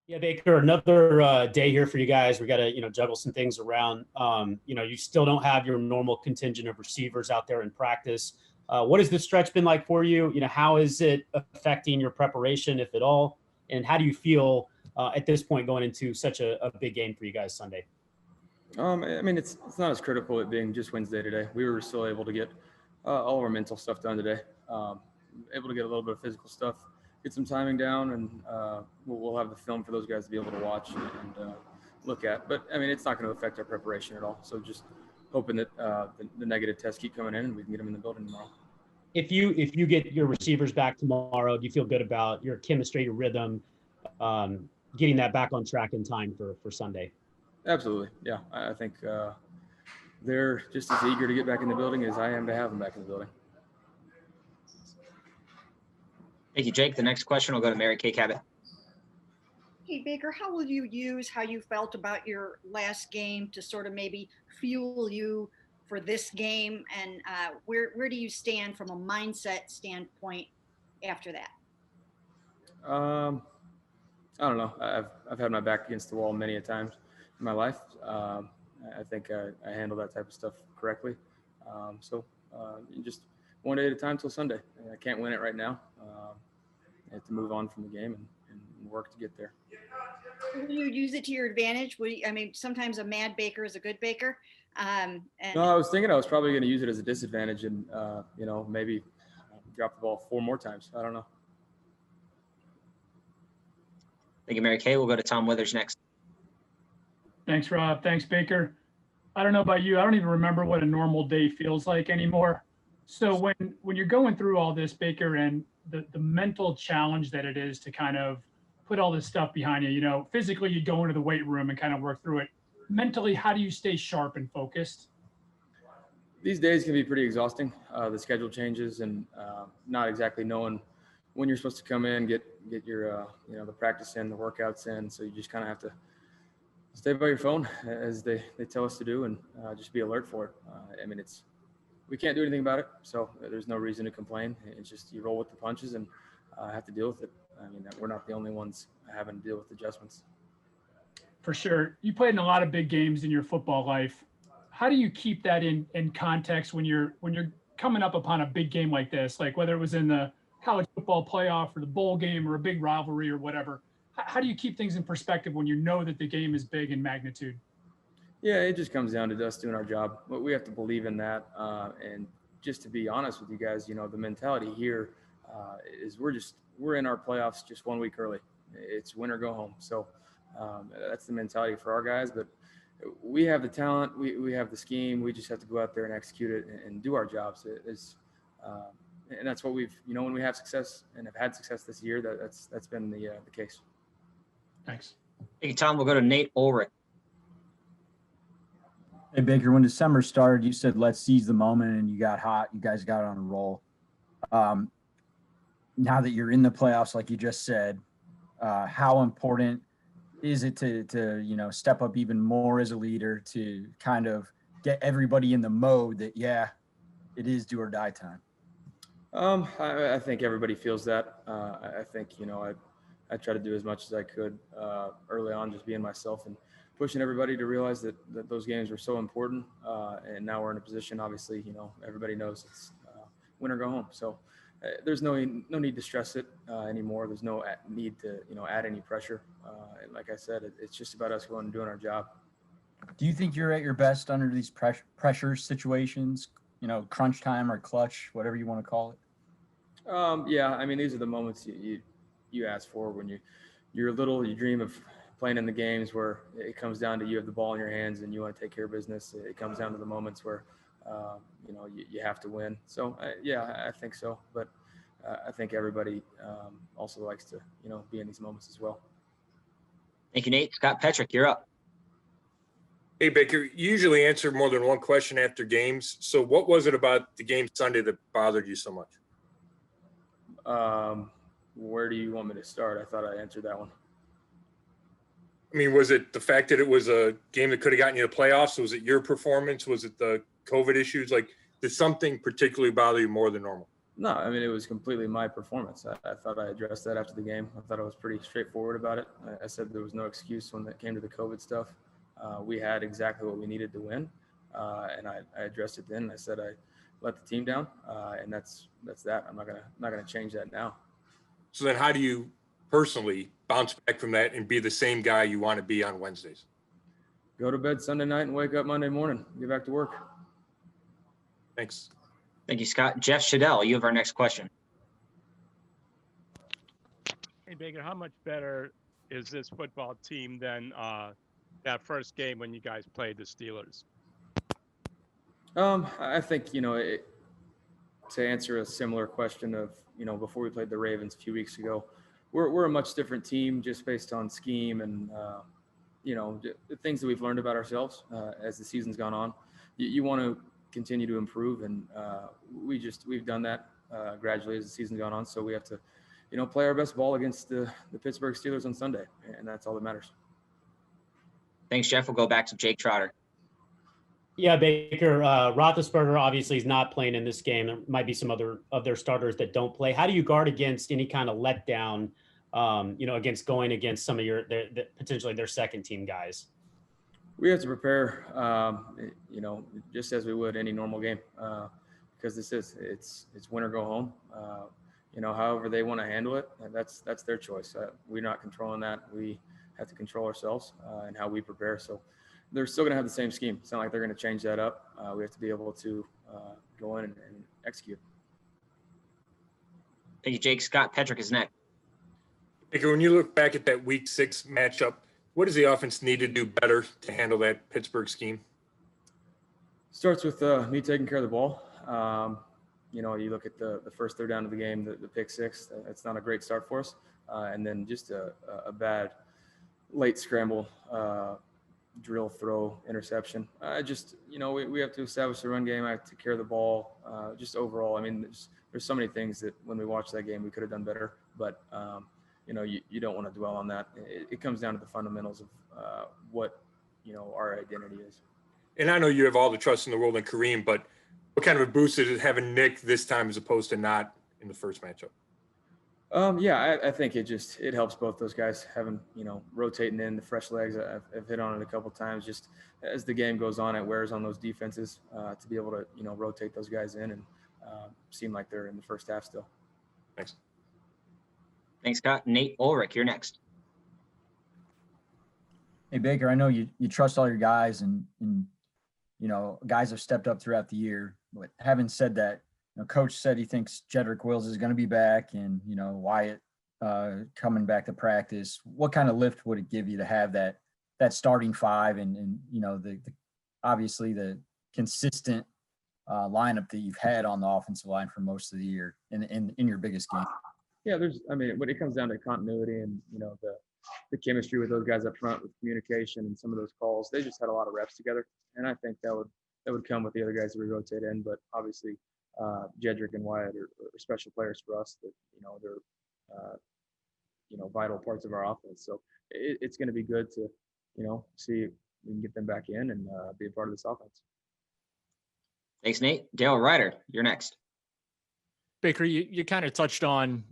Yeah, Baker, another day here for you guys. We got to, juggle some things around. You still don't have your normal contingent of receivers out there in practice. What has this stretch been like for you? How is it affecting your preparation, if at all? And how do you feel at this point going into such a big game for you guys Sunday? I mean, it's not as critical it being just Wednesday today. We were still able to get all of our mental stuff done today. Able to get a little bit of physical stuff, get some timing down, and we'll have the film for those guys to be able to watch and look at. But I mean, it's not going to affect our preparation at all. So just hoping that the negative tests keep coming in and we can get them in the building tomorrow. If you get your receivers back tomorrow, do you feel good about your chemistry, your rhythm, getting that back on track in time for Sunday? Absolutely, yeah. I think they're just as eager to get back in the building as I am to have them back in the building. Thank you, Jake. The next question will go to Mary Kay Cabot. Hey, Baker, how will you use how you felt about your last game to sort of maybe fuel you for this game? And where do you stand from a mindset standpoint after that? I don't know. I've had my back against the wall many a times in my life. I think I handle that type of stuff correctly. Just one day at a time till Sunday. I can't win it right now. I have to move on from the game and work to get there. Will you use it to your advantage? I mean, sometimes a mad baker is a good baker. No, I was thinking I was probably going to use it as a disadvantage and, maybe drop the ball 4 more times. I don't know. Thank you, Mary Kay. We'll go to Tom Withers next. Thanks, Rob. Thanks, Baker. I don't know about you. I don't even remember what a normal day feels like anymore. So when you're going through all this, Baker, and the mental challenge that it is to kind of put all this stuff behind you, physically you go into the weight room and kind of work through it. Mentally, how do you stay sharp and focused? These days can be pretty exhausting. The schedule changes and not exactly knowing when you're supposed to come in, get your, the practice in, the workouts in. So you just kind of have to stay by your phone as they tell us to do and just be alert for it. I mean, we can't do anything about it. So there's no reason to complain. It's just you roll with the punches and have to deal with it. I mean, we're not the only ones having to deal with adjustments. For sure. You played in a lot of big games in your football life. How do you keep that in context when you're coming up upon a big game like this, like whether it was in the college football playoff or the bowl game or a big rivalry or whatever? How do you keep things in perspective when you know that the game is big in magnitude? Yeah, it just comes down to us doing our job. But we have to believe in that. And just to be honest with you guys, the mentality here is we're in our playoffs just 1 week early. It's win or go home. So that's the mentality for our guys. But we have the talent, we have the scheme. We just have to go out there and execute it and do our jobs. And that's what when we have success and have had success this year, that's been the case. Thanks. Thank you, Tom. We'll go to Nate Ulrich. Hey, Baker, when December started, you said, let's seize the moment, and you got hot. You guys got on a roll. Now that you're in the playoffs, like you just said, how important is it to step up even more as a leader to kind of get everybody in the mode that, yeah, it is do or die time? I think everybody feels that. I think, I try to do as much as I could early on, just being myself and pushing everybody to realize that those games were so important. And now we're in a position, obviously, everybody knows it's win or go home. So there's no need to stress it anymore. There's no need to, add any pressure. And like I said, it's just about us going and doing our job. Do you think you're at your best under these pressure situations, crunch time or clutch, whatever you want to call it? Yeah, I mean, these are the moments you ask for when you're little. You dream of playing in the games where it comes down to you have the ball in your hands and you want to take care of business. It comes down to the moments where you have to win. So yeah, I think so. But I think everybody also likes to be in these moments as well. Thank you, Nate. Scott Petrick, you're up. Hey, Baker, you usually answer more than one question after games. So what was it about the game Sunday that bothered you so much? Where do you want me to start? I thought I answered that one. I mean, was it the fact that it was a game that could have gotten you the playoffs? Was it your performance? Was it the COVID issues? Like, did something particularly bother you more than normal? No, I mean, it was completely my performance. I thought I addressed that after the game. I thought I was pretty straightforward about it. I said there was no excuse when it came to the COVID stuff. We had exactly what we needed to win, and I addressed it then. I said I let the team down, and that's that. I'm not gonna change that now. So then how do you personally bounce back from that and be the same guy you want to be on Wednesdays? Go to bed Sunday night and wake up Monday morning. Get back to work. Thanks. Thank you, Scott. Jeff Shadell, you have our next question. Hey, Baker, how much better is this football team than that first game when you guys played the Steelers? I think, to answer a similar question of, before we played the Ravens a few weeks ago, we're a much different team just based on scheme and, the things that we've learned about ourselves as the season's gone on. You want to continue to improve, and we've done that gradually as the season's gone on. So we have to, play our best ball against the Pittsburgh Steelers on Sunday, and that's all that matters. Thanks, Jeff. We'll go back to Jake Trotter. Yeah, Baker, Roethlisberger obviously is not playing in this game. There might be some other of their starters that don't play. How do you guard against any kind of letdown, against going against some of potentially their second team guys? We have to prepare, just as we would any normal game, because it's win or go home. However they want to handle it, that's their choice. We're not controlling that. We have to control ourselves and how we prepare. So they're still going to have the same scheme. It's not like they're going to change that up. We have to be able to go in and execute. Thank you, Jake. Scott Petrick is next. Baker, when you look back at that Week 6 matchup, what does the offense need to do better to handle that Pittsburgh scheme? Starts with me taking care of the ball. You look at the first third down of the game, the pick six. That's not a great start for us. And then just a bad late scramble, drill, throw, interception. We have to establish the run game. I have to take care of the ball. Just overall, I mean, there's so many things that when we watch that game, we could have done better. But, you don't want to dwell on that. It comes down to the fundamentals of what, our identity is. And I know you have all the trust in the world in Kareem, but what kind of a boost is it having Nick this time as opposed to not in the first matchup? I think it helps both those guys having, rotating in the fresh legs. I've hit on it a couple of times. Just as the game goes on, it wears on those defenses to be able to, rotate those guys in and seem like they're in the first half still. Thanks. Thanks, Scott. Nate Ulrich, you're next. Hey, Baker, I know you trust all your guys and guys have stepped up throughout the year. But having said that, Coach said he thinks Jedrick Wills is going to be back and, Wyatt coming back to practice. What kind of lift would it give you to have that starting five and the obviously the consistent lineup that you've had on the offensive line for most of the year in your biggest game? Yeah, when it comes down to continuity and, the chemistry with those guys up front with communication and some of those calls, they just had a lot of reps together. And I think that would come with the other guys that we rotate in. But obviously, Jedrick and Wyatt are special players for us that, they're, vital parts of our offense. So it's going to be good to, see if we can get them back in and be a part of this offense. Thanks, Nate. Dale Ryder, you're next. Baker, you kind of touched on,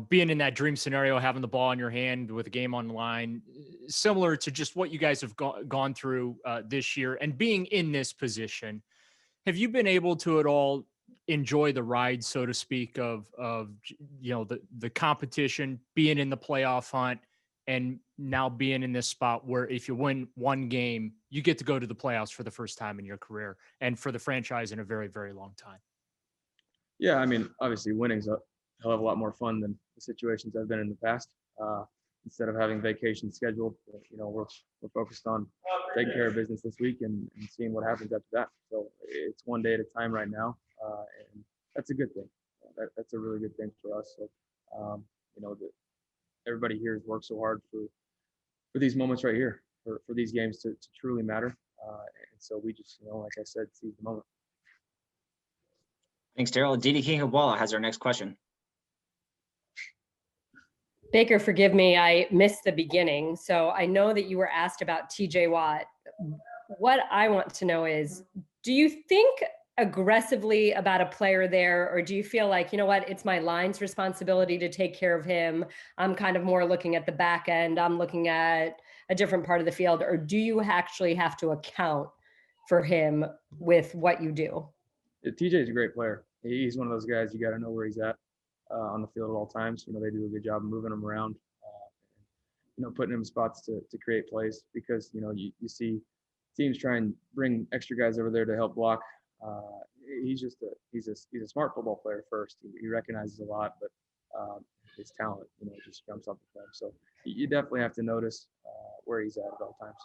being in that dream scenario, having the ball in your hand with a game on the line, similar to just what you guys have gone through this year and being in this position. Have you been able to at all enjoy the ride, so to speak, of the competition, being in the playoff hunt, and now being in this spot where if you win one game, you get to go to the playoffs for the first time in your career and for the franchise in a very, very long time? Yeah, I mean, obviously winning's a hell of a lot more fun than the situations I've been in the past. Instead of having vacation scheduled, we're focused on taking care of business this week and seeing what happens after that. So it's one day at a time right now, and that's a good thing. That's a really good thing for us. So, everybody here has worked so hard for these moments right here, for these games to truly matter. And so we just, like I said, seize the moment. Thanks, Daryl. Didi King-Hawala has our next question. Baker, forgive me, I missed the beginning. So I know that you were asked about TJ Watt. What I want to know is, do you think aggressively about a player there, or do you feel like, you know what, it's my line's responsibility to take care of him? I'm kind of more looking at the back end. I'm looking at a different part of the field, or do you actually have to account for him with what you do? TJ is a great player. He's one of those guys you got to know where he's at on the field at all times. You know, they do a good job of moving him around, you know, putting him in spots to create plays, because, you know, you see teams try and bring extra guys over there to help block. He's a smart football player first. He recognizes a lot, but his talent, you know, just jumps off the phone. So you definitely have to notice where he's at all times.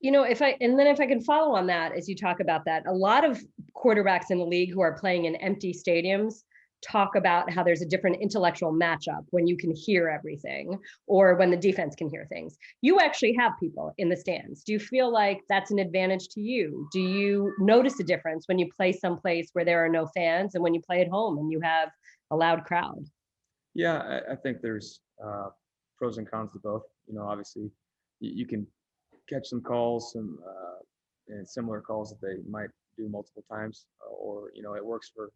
You know, if I can follow on that, as you talk about that, a lot of quarterbacks in the league who are playing in empty stadiums talk about how there's a different intellectual matchup when you can hear everything, or when the defense can hear things. You actually have people in the stands. Do you feel like that's an advantage to you? Do you notice a difference when you play someplace where there are no fans and when you play at home and you have a loud crowd? Yeah, I think there's pros and cons to both. You know, obviously you can catch some calls, some and similar calls that they might do multiple times, or, you know, it works for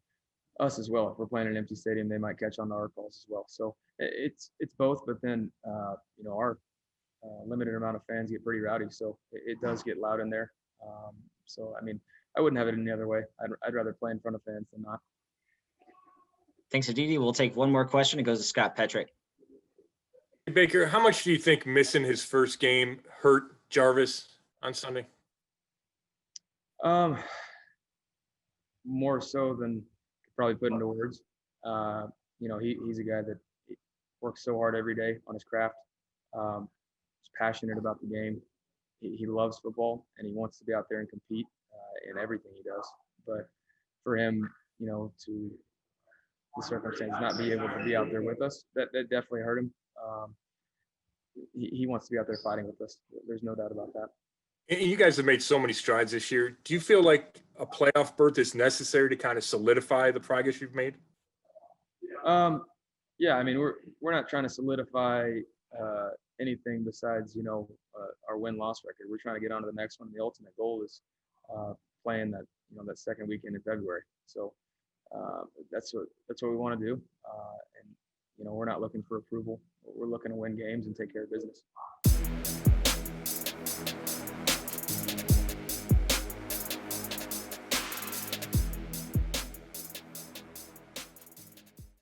us as well. If we're playing an empty stadium, they might catch on to our calls as well. So it's both, but then you know, our limited amount of fans get pretty rowdy, so it does get loud in there. So I mean, I wouldn't have it any other way. I'd rather play in front of fans than not. Thanks, Aditi. We'll take one more question. It goes to Scott Petrick. Baker, how much do you think missing his first game hurt Jarvis on Sunday? More so than could probably put into words. You know, he's a guy that works so hard every day on his craft. He's passionate about the game. He loves football, and he wants to be out there and compete in everything he does. But for him, you know, to the circumstance not be able to be out there with us, that definitely hurt him. He wants to be out there fighting with us. There's no doubt about that. And you guys have made so many strides this year. Do you feel like a playoff berth is necessary to kind of solidify the progress you've made? Yeah, I mean, we're not trying to solidify anything besides, you know, our win-loss record. We're trying to get on to the next one. The ultimate goal is playing that, you know, that second weekend in February. So that's what we want to do. And, you know, we're not looking for approval. We're looking to win games and take care of business.